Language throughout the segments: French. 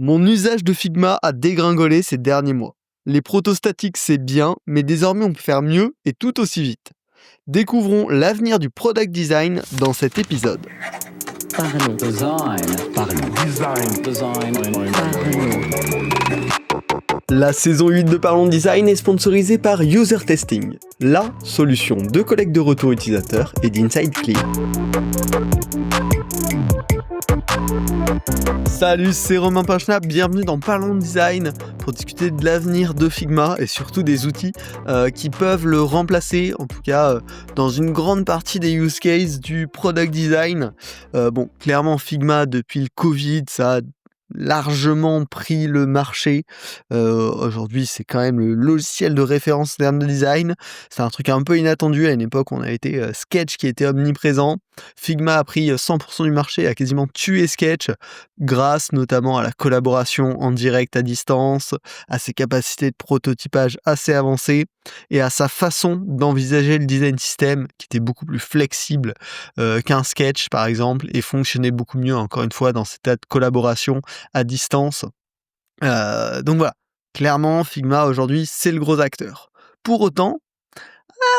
Mon usage de Figma a dégringolé ces derniers mois. Les protostatiques, c'est bien, mais désormais on peut faire mieux et tout aussi vite. Découvrons l'avenir du product design dans cet épisode. Parlons. La saison 8 de Parlons Design est sponsorisée par User Testing, la solution de collecte de retours utilisateurs et d'Inside Clear. Salut, c'est Romain Pinchnap, bienvenue dans Parlons Design pour discuter de l'avenir de Figma et surtout des outils qui peuvent le remplacer, en tout cas dans une grande partie des use cases du product design. Clairement Figma depuis le Covid, ça a largement pris le marché. Aujourd'hui, c'est quand même le logiciel de référence en termes de design. C'est un truc un peu inattendu. À une époque, on a été Sketch qui était omniprésent. Figma a pris 100% du marché, a quasiment tué Sketch, grâce notamment à la collaboration en direct à distance, à ses capacités de prototypage assez avancées et à sa façon d'envisager le design system qui était beaucoup plus flexible qu'un Sketch par exemple et fonctionnait beaucoup mieux encore une fois dans cet état de collaboration à distance. Donc voilà, clairement Figma aujourd'hui c'est le gros acteur. Pour autant,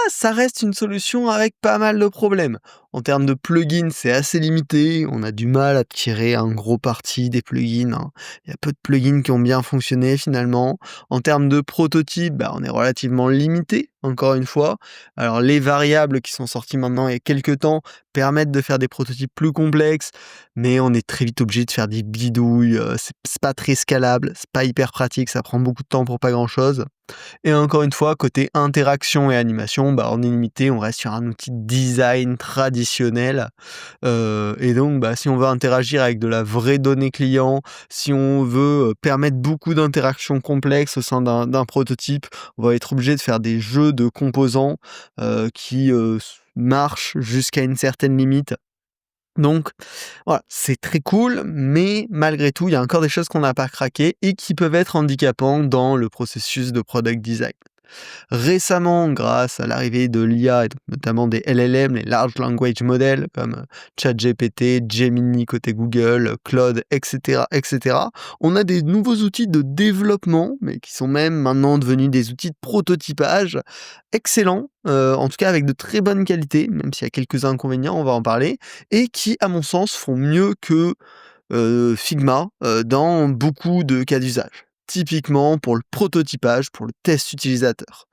ça reste une solution avec pas mal de problèmes. En termes de plugins, c'est assez limité, on a du mal à tirer un gros parti des plugins, hein. Il y a peu de plugins qui ont bien fonctionné finalement. En termes de prototypes, on est relativement limité, encore une fois. Alors les variables qui sont sorties maintenant il y a quelques temps permettent de faire des prototypes plus complexes, mais on est très vite obligé de faire des bidouilles, c'est pas très scalable, c'est pas hyper pratique, ça prend beaucoup de temps pour pas grand chose. Et encore une fois, côté interaction et animation, on est limité, on reste sur un outil de design traditionnel. Et donc, si on veut interagir avec de la vraie donnée client, si on veut permettre beaucoup d'interactions complexes au sein d'un prototype, on va être obligé de faire des jeux de composants qui marchent jusqu'à une certaine limite. Donc voilà, c'est très cool, mais malgré tout, il y a encore des choses qu'on n'a pas craquées et qui peuvent être handicapantes dans le processus de product design. Récemment, grâce à l'arrivée de l'IA, et donc notamment des LLM, les Large Language Models, comme ChatGPT, Gemini côté Google, Claude, etc., on a des nouveaux outils de développement, mais qui sont même maintenant devenus des outils de prototypage excellents, en tout cas avec de très bonnes qualités, même s'il y a quelques inconvénients, on va en parler, et qui, à mon sens, font mieux que Figma dans beaucoup de cas d'usage. Typiquement pour le prototypage, pour le test utilisateur.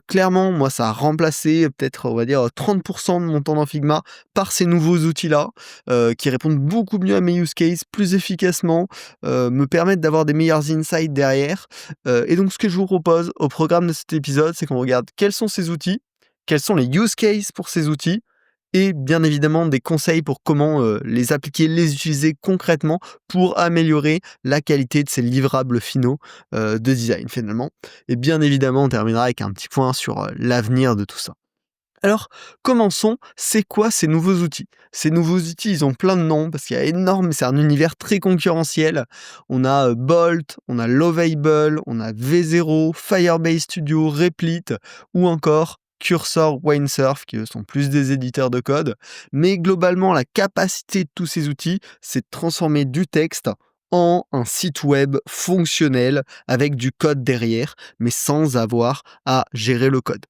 Clairement, moi, ça a remplacé peut-être, on va dire, 30% de mon temps dans Figma par ces nouveaux outils-là, qui répondent beaucoup mieux à mes use cases, plus efficacement, me permettent d'avoir des meilleurs insights derrière. Et donc, ce que je vous propose au programme de cet épisode, c'est qu'on regarde quels sont ces outils, quels sont les use cases pour ces outils, et bien évidemment des conseils pour comment les appliquer, les utiliser concrètement pour améliorer la qualité de ces livrables finaux de design finalement. Et bien évidemment, on terminera avec un petit point sur l'avenir de tout ça. Alors, commençons, c'est quoi ces nouveaux outils? Ces nouveaux outils, ils ont plein de noms parce qu'il y a c'est un univers très concurrentiel. On a Bolt, on a Lovable, on a V0, Firebase Studio, Replit ou encore Cursor, Windsurf, qui eux sont plus des éditeurs de code. Mais globalement, la capacité de tous ces outils, c'est de transformer du texte en un site web fonctionnel avec du code derrière, mais sans avoir à gérer le code.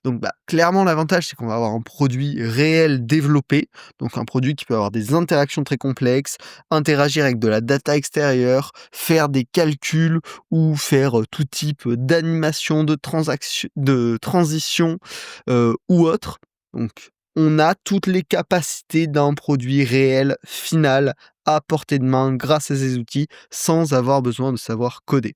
Donc clairement l'avantage c'est qu'on va avoir un produit réel développé, donc un produit qui peut avoir des interactions très complexes, interagir avec de la data extérieure, faire des calculs ou faire tout type d'animation, de transition ou autre. Donc on a toutes les capacités d'un produit réel final à portée de main grâce à ces outils sans avoir besoin de savoir coder.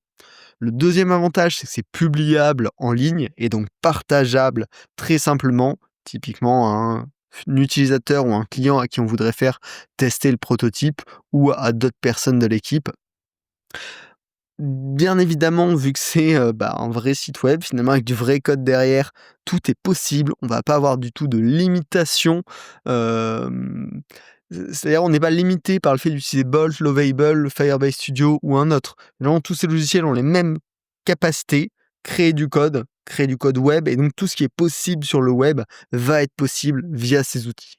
Le deuxième avantage, c'est que c'est publiable en ligne et donc partageable très simplement, typiquement à un utilisateur ou un client à qui on voudrait faire tester le prototype ou à d'autres personnes de l'équipe. Bien évidemment, vu que c'est un vrai site web, finalement avec du vrai code derrière, tout est possible. On va pas avoir du tout de limitation. C'est-à-dire on n'est pas limité par le fait d'utiliser Bolt, Lovable, Firebase Studio ou un autre. Vraiment, tous ces logiciels ont les mêmes capacités, créer du code web, et donc tout ce qui est possible sur le web va être possible via ces outils.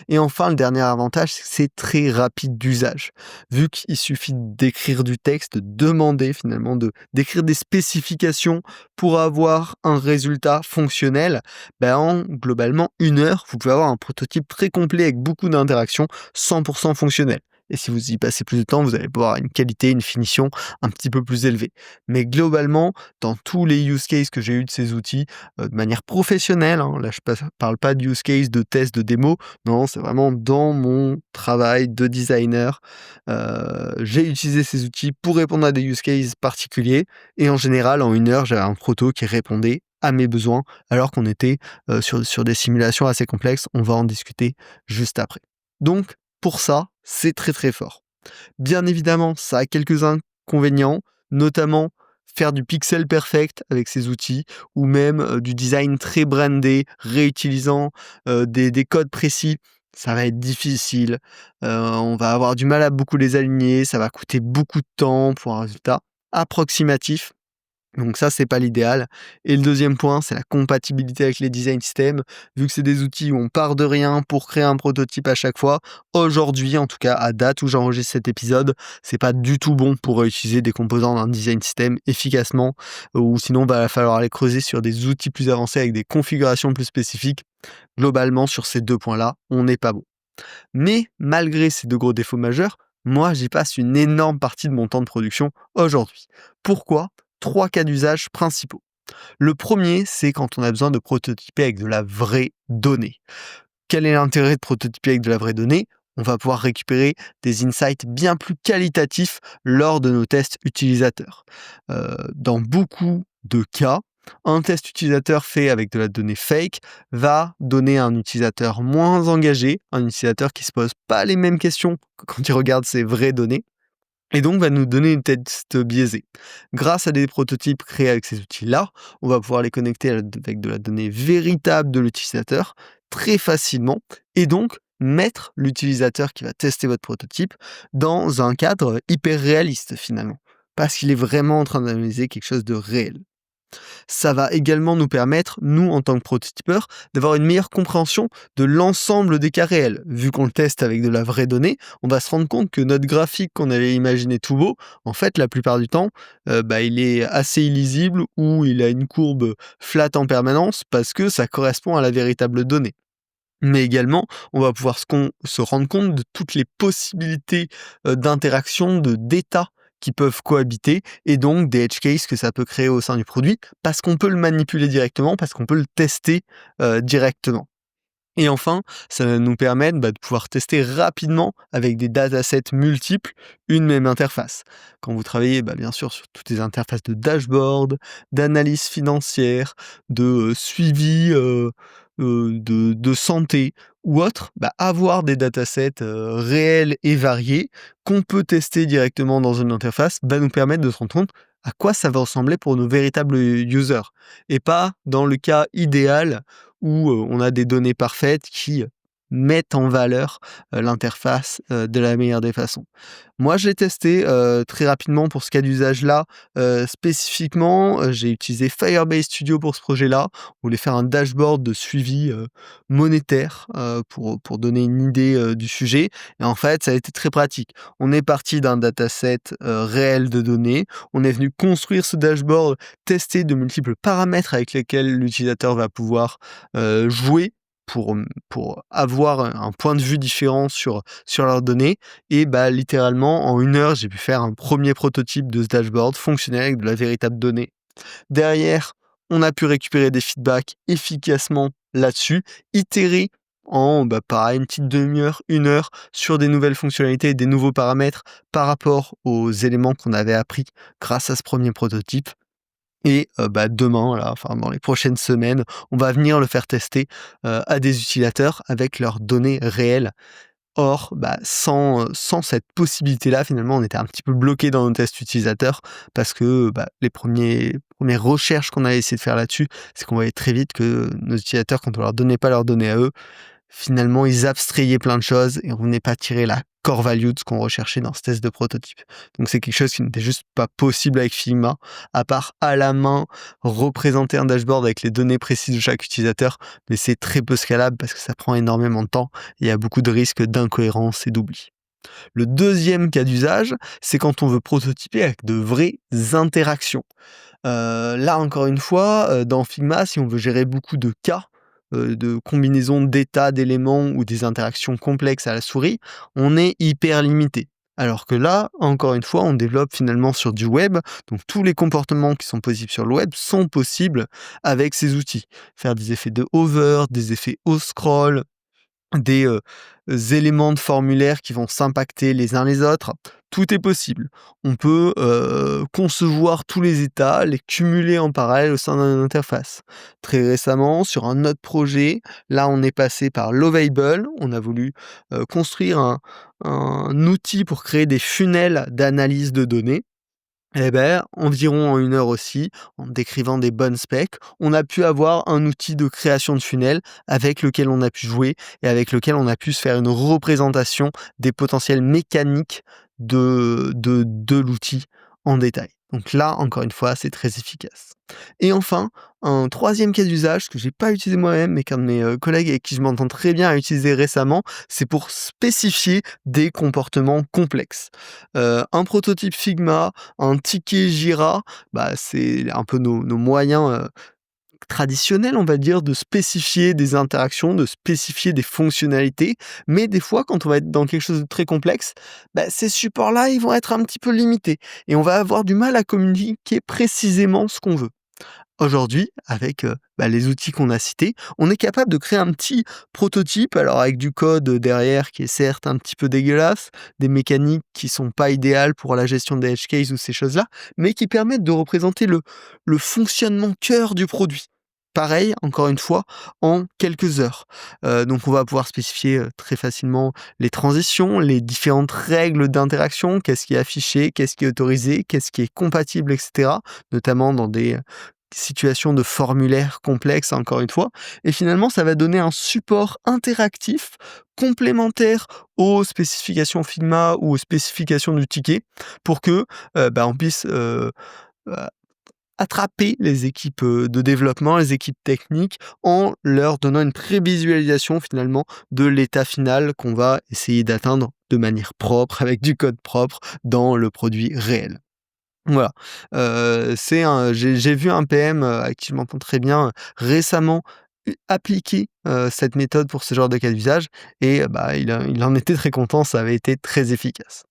Et enfin, le dernier avantage, c'est que c'est très rapide d'usage. Vu qu'il suffit d'écrire du texte, de demander finalement d'écrire des spécifications pour avoir un résultat fonctionnel, en globalement 1 heure, vous pouvez avoir un prototype très complet avec beaucoup d'interactions, 100% fonctionnel. Et si vous y passez plus de temps, vous allez avoir une qualité, une finition un petit peu plus élevée. Mais globalement, dans tous les use cases que j'ai eu de ces outils, de manière professionnelle, hein, là je parle pas de use case, de test, de démo, non, c'est vraiment dans mon travail de designer. J'ai utilisé ces outils pour répondre à des use cases particuliers et en général, en 1 heure, j'avais un proto qui répondait à mes besoins alors qu'on était, sur des simulations assez complexes. On va en discuter juste après. Donc pour ça, c'est très, très fort. Bien évidemment, ça a quelques inconvénients, notamment faire du pixel perfect avec ces outils ou même, du design très brandé, réutilisant, des codes précis. Ça va être difficile, on va avoir du mal à beaucoup les aligner, ça va coûter beaucoup de temps pour un résultat approximatif. Donc ça, c'est pas l'idéal. Et le deuxième point, c'est la compatibilité avec les design systems. Vu que c'est des outils où on part de rien pour créer un prototype à chaque fois, aujourd'hui, en tout cas à date où j'enregistre cet épisode, c'est pas du tout bon pour réutiliser des composants d'un design system efficacement, ou sinon va falloir aller creuser sur des outils plus avancés avec des configurations plus spécifiques. Globalement, sur ces 2 points-là, on n'est pas bon. Mais malgré ces 2 gros défauts majeurs, moi j'y passe une énorme partie de mon temps de production aujourd'hui. Pourquoi? 3 cas d'usage principaux. Le premier, c'est quand on a besoin de prototyper avec de la vraie donnée. Quel est l'intérêt de prototyper avec de la vraie donnée? On va pouvoir récupérer des insights bien plus qualitatifs lors de nos tests utilisateurs. Dans beaucoup de cas, un test utilisateur fait avec de la donnée fake va donner un utilisateur moins engagé, un utilisateur qui se pose pas les mêmes questions que quand il regarde ses vraies données et donc va nous donner une test biaisée. Grâce à des prototypes créés avec ces outils-là, on va pouvoir les connecter avec de la donnée véritable de l'utilisateur très facilement et donc mettre l'utilisateur qui va tester votre prototype dans un cadre hyper réaliste finalement, parce qu'il est vraiment en train d'analyser quelque chose de réel. Ça va également nous permettre, nous, en tant que prototypeurs, d'avoir une meilleure compréhension de l'ensemble des cas réels. Vu qu'on le teste avec de la vraie donnée, on va se rendre compte que notre graphique qu'on avait imaginé tout beau, en fait, la plupart du temps, il est assez illisible ou il a une courbe flat en permanence parce que ça correspond à la véritable donnée. Mais également, on va pouvoir se rendre compte de toutes les possibilités, d'interaction, d'états qui peuvent cohabiter et donc des edge cases que ça peut créer au sein du produit, parce qu'on peut le manipuler directement, parce qu'on peut le tester, directement. Et enfin, ça va nous permettre, de pouvoir tester rapidement avec des datasets multiples une même interface. Quand vous travaillez, bien sûr sur toutes les interfaces de dashboard, d'analyse financière, de, suivi, de santé ou autre, avoir des datasets, réels et variés qu'on peut tester directement dans une interface va nous permettre de se rendre compte à quoi ça va ressembler pour nos véritables users et pas dans le cas idéal où, on a des données parfaites qui mettent en valeur, l'interface, de la meilleure des façons. Moi, je l'ai testé, très rapidement pour ce cas d'usage-là, spécifiquement, j'ai utilisé Firebase Studio pour ce projet-là. On voulait faire un dashboard de suivi, monétaire, pour donner une idée, du sujet et en fait, ça a été très pratique. On est parti d'un dataset, réel de données, on est venu construire ce dashboard, tester de multiples paramètres avec lesquels l'utilisateur va pouvoir, jouer pour avoir un point de vue différent sur leurs données et littéralement en 1 heure, j'ai pu faire un premier prototype de ce dashboard fonctionnel avec de la véritable donnée. Derrière, on a pu récupérer des feedbacks efficacement là-dessus, itérer en, pareil, une petite demi-heure, 1 heure sur des nouvelles fonctionnalités et des nouveaux paramètres par rapport aux éléments qu'on avait appris grâce à ce premier prototype. Et demain, là, enfin dans les prochaines semaines, on va venir le faire tester, à des utilisateurs avec leurs données réelles. Or, sans cette possibilité-là, finalement, on était un petit peu bloqué dans nos tests utilisateurs parce que, les premières recherches qu'on a essayé de faire là-dessus, c'est qu'on voyait très vite que nos utilisateurs, quand on leur donnait pas leurs données à eux, finalement, ils abstrayaient plein de choses et on venait pas tirer la core value de ce qu'on recherchait dans ce test de prototype. Donc c'est quelque chose qui n'était juste pas possible avec Figma, à part à la main représenter un dashboard avec les données précises de chaque utilisateur, mais c'est très peu scalable parce que ça prend énormément de temps et il y a beaucoup de risques d'incohérence et d'oubli. Le deuxième cas d'usage, c'est quand on veut prototyper avec de vraies interactions. Là encore une fois, dans Figma, si on veut gérer beaucoup de cas, de combinaisons d'états, d'éléments ou des interactions complexes à la souris, on est hyper limité. Alors que là, encore une fois, on développe finalement sur du web, donc tous les comportements qui sont possibles sur le web sont possibles avec ces outils. Faire des effets de hover, des effets au scroll, des, éléments de formulaire qui vont s'impacter les uns les autres, tout est possible. On peut, concevoir tous les états, les cumuler en parallèle au sein d'une interface. Très récemment, sur un autre projet, là, on est passé par Lovable. On a voulu, construire un outil pour créer des funnels d'analyse de données. Eh ben, environ en 1 heure aussi, en décrivant des bonnes specs, on a pu avoir un outil de création de funnel avec lequel on a pu jouer et avec lequel on a pu se faire une représentation des potentiels mécaniques de l'outil en détail. Donc là, encore une fois, c'est très efficace. Et enfin, un troisième cas d'usage que j'ai pas utilisé moi-même, mais qu'un de mes collègues avec qui je m'entends très bien a utilisé récemment, c'est pour spécifier des comportements complexes. Un prototype Figma, un ticket Jira, bah, c'est un peu nos moyens traditionnels, on va dire, de spécifier des interactions, de spécifier des fonctionnalités. Mais des fois, quand on va être dans quelque chose de très complexe, bah, ces supports-là, ils vont être un petit peu limités et on va avoir du mal à communiquer précisément ce qu'on veut. Aujourd'hui, avec, les outils qu'on a cités, on est capable de créer un petit prototype, alors avec du code, derrière qui est certes un petit peu dégueulasse, des mécaniques qui sont pas idéales pour la gestion des edge cases ou ces choses-là, mais qui permettent de représenter le fonctionnement cœur du produit. Pareil, encore une fois, en quelques heures. Donc on va pouvoir spécifier, très facilement les transitions, les différentes règles d'interaction, qu'est-ce qui est affiché, qu'est-ce qui est autorisé, qu'est-ce qui est compatible et cetera, notamment dans des, situation de formulaire complexe, encore une fois. Et finalement, ça va donner un support interactif complémentaire aux spécifications Figma ou aux spécifications du ticket pour que on puisse heu, attraper les équipes de développement, les équipes techniques, en leur donnant une prévisualisation finalement de l'état final qu'on va essayer d'atteindre de manière propre, avec du code propre dans le produit réel. Voilà, c'est un j'ai vu un PM, avec qui je m'entends très bien, récemment appliquer, cette méthode pour ce genre de cas d'usage et il en était très content, ça avait été très efficace.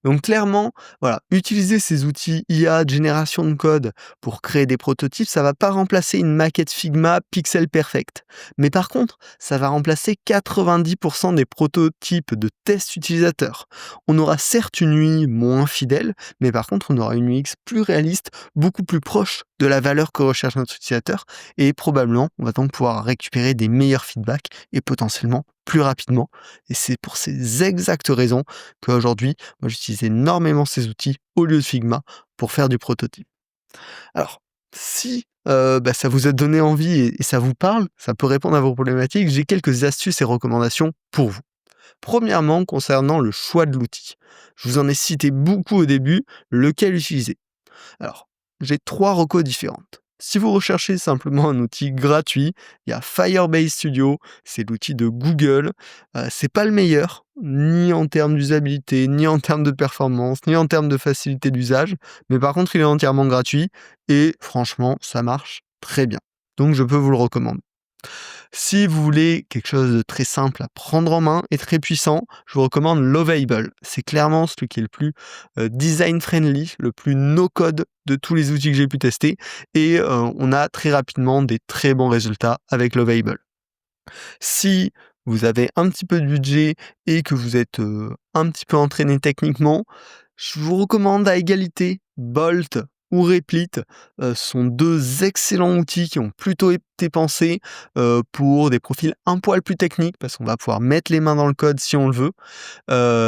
Donc clairement, voilà, utiliser ces outils IA de génération de code pour créer des prototypes, ça va pas remplacer une maquette Figma pixel perfect. Mais par contre, ça va remplacer 90% des prototypes de tests utilisateurs. On aura certes une UI moins fidèle, mais par contre, on aura une UX plus réaliste, beaucoup plus proche de la valeur que recherche notre utilisateur et probablement, on va donc pouvoir récupérer des meilleurs feedbacks et potentiellement plus rapidement. Et c'est pour ces exactes raisons qu'aujourd'hui, moi, j'utilise énormément ces outils au lieu de Figma pour faire du prototype. Alors, si ça vous a donné envie et ça vous parle, ça peut répondre à vos problématiques, j'ai quelques astuces et recommandations pour vous. Premièrement, concernant le choix de l'outil. Je vous en ai cité beaucoup au début, lequel utiliser? Alors, j'ai 3 recos différentes. Si vous recherchez simplement un outil gratuit, il y a Firebase Studio, c'est l'outil de Google. C'est pas le meilleur, ni en termes d'usabilité, ni en termes de performance, ni en termes de facilité d'usage, mais par contre, il est entièrement gratuit et franchement, ça marche très bien. Donc je peux vous le recommander. Si vous voulez quelque chose de très simple à prendre en main et très puissant, je vous recommande Lovable. C'est clairement celui qui est le plus design friendly, le plus no-code de tous les outils que j'ai pu tester et on a très rapidement des très bons résultats avec Lovable. Si vous avez un petit peu de budget et que vous êtes un petit peu entraîné techniquement, je vous recommande à égalité Bolt ou Replit sont 2 excellents outils qui ont plutôt été pensés pour des profils un poil plus techniques, parce qu'on va pouvoir mettre les mains dans le code si on le veut.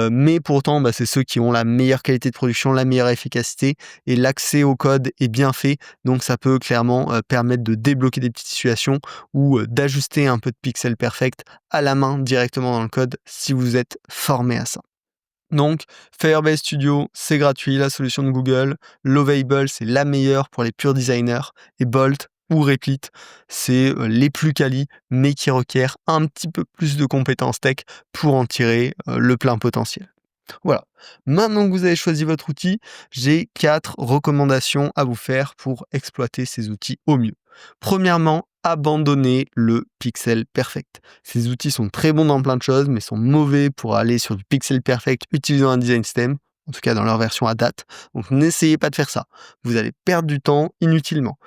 Mais pourtant, c'est ceux qui ont la meilleure qualité de production, la meilleure efficacité, et l'accès au code est bien fait. Donc ça peut clairement permettre de débloquer des petites situations ou d'ajuster un peu de pixel perfect à la main directement dans le code si vous êtes formé à ça. Donc Firebase Studio, c'est gratuit, la solution de Google. Lovable, c'est la meilleure pour les purs designers. Et Bolt ou Replit, c'est les plus qualis, mais qui requièrent un petit peu plus de compétences tech pour en tirer le plein potentiel. Voilà. Maintenant que vous avez choisi votre outil, j'ai 4 recommandations à vous faire pour exploiter ces outils au mieux. Premièrement, abandonnez le pixel perfect. Ces outils sont très bons dans plein de choses, mais sont mauvais pour aller sur du pixel perfect utilisant un design system, en tout cas dans leur version à date. Donc n'essayez pas de faire ça. Vous allez perdre du temps inutilement.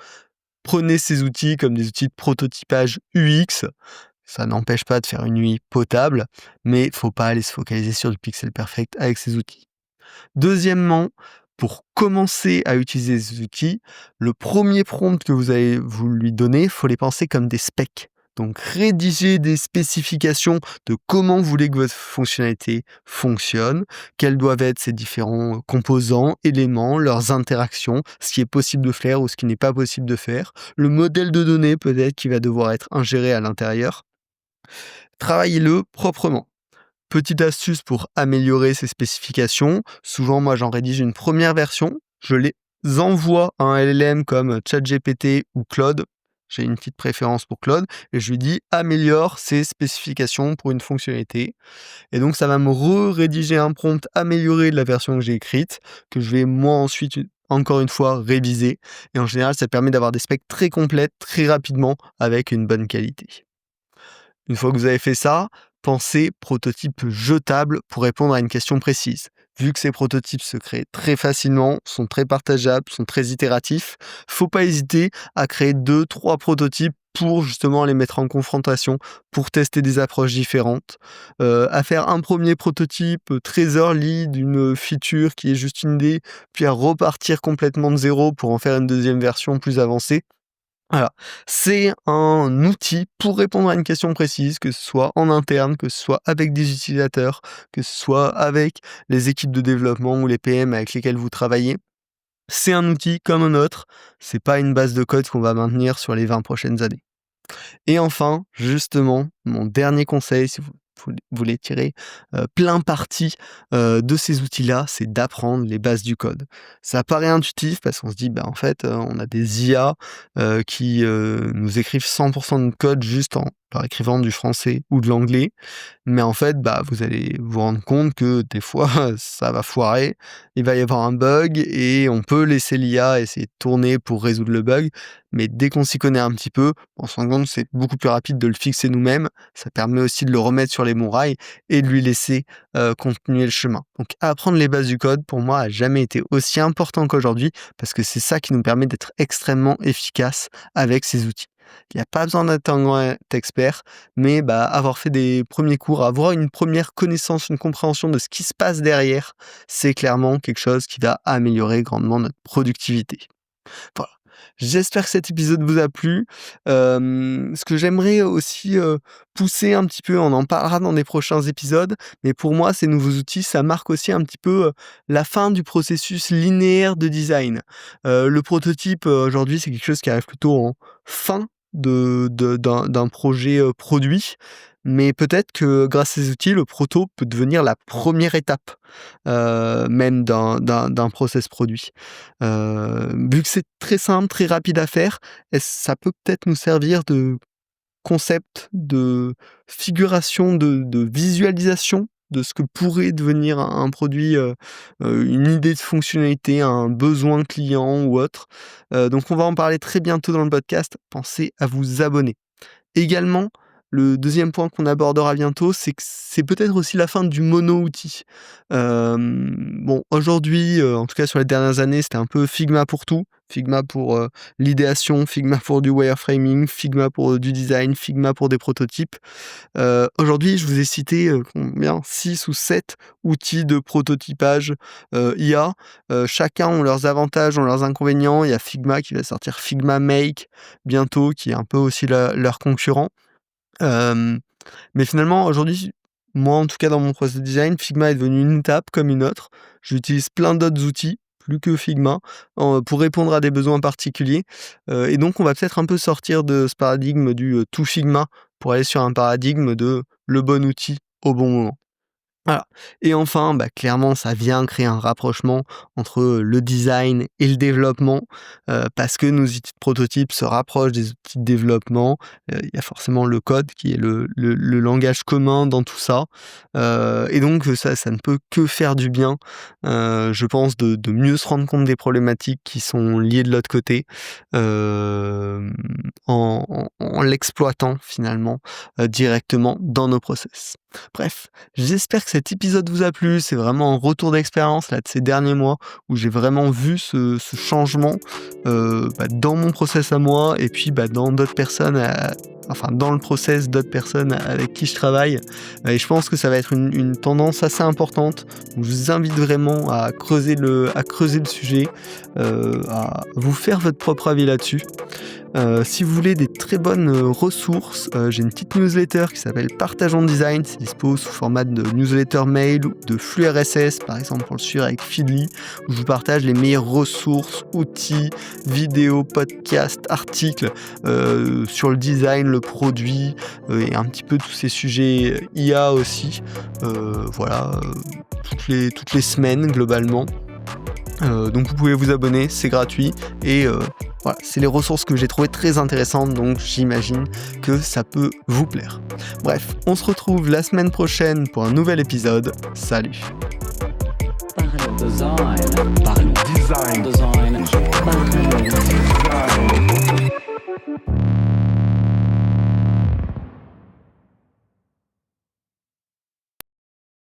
Prenez ces outils comme des outils de prototypage UX. Ça n'empêche pas de faire une UI potable, mais faut pas aller se focaliser sur du pixel perfect avec ces outils. Deuxièmement, pour commencer à utiliser ces outils, le premier prompt que vous allez vous lui donner, faut les penser comme des specs. Donc rédigez des spécifications de comment vous voulez que votre fonctionnalité fonctionne, quels doivent être ses différents composants, éléments, leurs interactions, ce qui est possible de faire ou ce qui n'est pas possible de faire, le modèle de données peut-être qui va devoir être ingéré à l'intérieur. Travaillez-le proprement. Petite astuce pour améliorer ces spécifications, souvent moi j'en rédige une première version, je les envoie à un LLM comme ChatGPT ou Claude, j'ai une petite préférence pour Claude, et je lui dis améliore ces spécifications pour une fonctionnalité. Et donc ça va me rédiger un prompt amélioré de la version que j'ai écrite, que je vais moi ensuite encore une fois réviser. Et en général ça permet d'avoir des specs très complètes, très rapidement, avec une bonne qualité. Une fois que vous avez fait ça, pensez prototype jetable pour répondre à une question précise. Vu que ces prototypes se créent très facilement, sont très partageables, sont très itératifs, faut pas hésiter à créer 2-3 prototypes pour justement les mettre en confrontation, pour tester des approches différentes, à faire un premier prototype très early d'une feature qui est juste une idée, puis à repartir complètement de zéro pour en faire une deuxième version plus avancée. Voilà, c'est un outil pour répondre à une question précise, que ce soit en interne, que ce soit avec des utilisateurs, que ce soit avec les équipes de développement ou les PM avec lesquels vous travaillez. C'est un outil comme un autre, c'est pas une base de code qu'on va maintenir sur les 20 prochaines années. Et enfin, justement, mon dernier conseil, si vous voulez tirer plein parti de ces outils-là, c'est d'apprendre les bases du code. Ça paraît intuitif parce qu'on se dit, en fait, on a des IA qui nous écrivent 100% de notre code juste en leur écrivant du français ou de l'anglais. Mais en fait, vous allez vous rendre compte que des fois, ça va foirer, il va y avoir un bug et on peut laisser l'IA essayer de tourner pour résoudre le bug. Mais dès qu'on s'y connaît un petit peu, on se rend compte que c'est beaucoup plus rapide de le fixer nous-mêmes. Ça permet aussi de le remettre sur les bons rails et de lui laisser continuer le chemin. Donc apprendre les bases du code, pour moi, a jamais été aussi important qu'aujourd'hui parce que c'est ça qui nous permet d'être extrêmement efficace avec ces outils. Il n'y a pas besoin d'être un grand expert, mais avoir fait des premiers cours, avoir une première connaissance, une compréhension de ce qui se passe derrière, c'est clairement quelque chose qui va améliorer grandement notre productivité. Voilà. J'espère que cet épisode vous a plu. Ce que j'aimerais aussi pousser un petit peu, on en parlera dans des prochains épisodes, mais pour moi, ces nouveaux outils, ça marque aussi un petit peu la fin du processus linéaire de design. Le prototype, aujourd'hui, c'est quelque chose qui arrive plutôt en fin d'un projet produit, mais peut-être que grâce à ces outils, le proto peut devenir la première étape même d'un process produit. Vu que c'est très simple, très rapide à faire, ça peut peut-être nous servir de concept, de figuration, de visualisation de ce que pourrait devenir un produit, une idée de fonctionnalité, un besoin client ou autre. Donc on va en parler très bientôt dans le podcast. Pensez à vous abonner. Également, le deuxième point qu'on abordera bientôt, c'est que c'est peut-être aussi la fin du mono-outil. Bon, aujourd'hui, en tout cas sur les dernières années, c'était un peu Figma pour tout. Figma pour l'idéation, Figma pour du wireframing, Figma pour du design, Figma pour des prototypes. Aujourd'hui, je vous ai cité, combien? 6 ou 7 outils de prototypage, IA. Chacun ont leurs avantages, ont leurs inconvénients. Il y a Figma qui va sortir Figma Make bientôt, qui est un peu aussi leur concurrent. Mais finalement, aujourd'hui, moi en tout cas dans mon process de design, Figma est devenu une étape comme une autre. J'utilise plein d'autres outils, plus que Figma, pour répondre à des besoins particuliers. Et donc on va peut-être un peu sortir de ce paradigme du tout Figma pour aller sur un paradigme de le bon outil au bon moment. Voilà. Et enfin, clairement, ça vient créer un rapprochement entre le design et le développement, parce que nos outils de prototype se rapprochent des outils de développement. Il y a forcément le code qui est le langage commun dans tout ça. Et donc ça ne peut que faire du bien, je pense, de mieux se rendre compte des problématiques qui sont liées de l'autre côté, en l'exploitant finalement, directement dans nos process. Bref, j'espère que cet épisode vous a plu. C'est vraiment un retour d'expérience là de ces derniers mois où j'ai vraiment vu ce changement dans mon process à moi et puis dans d'autres personnes, dans le process d'autres personnes avec qui je travaille. Et je pense que ça va être une tendance assez importante. Donc, je vous invite vraiment à creuser le sujet, à vous faire votre propre avis là-dessus. Si vous voulez des très bonnes ressources, j'ai une petite newsletter qui s'appelle Partageons Design. C'est dispo sous format de newsletter mail ou de flux RSS, par exemple pour le suivre avec Feedly, où je vous partage les meilleures ressources, outils, vidéos, podcasts, articles sur le design, le produit et un petit peu tous ces sujets IA aussi. Toutes les semaines globalement. Donc vous pouvez vous abonner, c'est gratuit et voilà, c'est les ressources que j'ai trouvées très intéressantes, donc j'imagine que ça peut vous plaire. Bref, on se retrouve la semaine prochaine pour un nouvel épisode. Salut. Parlons design.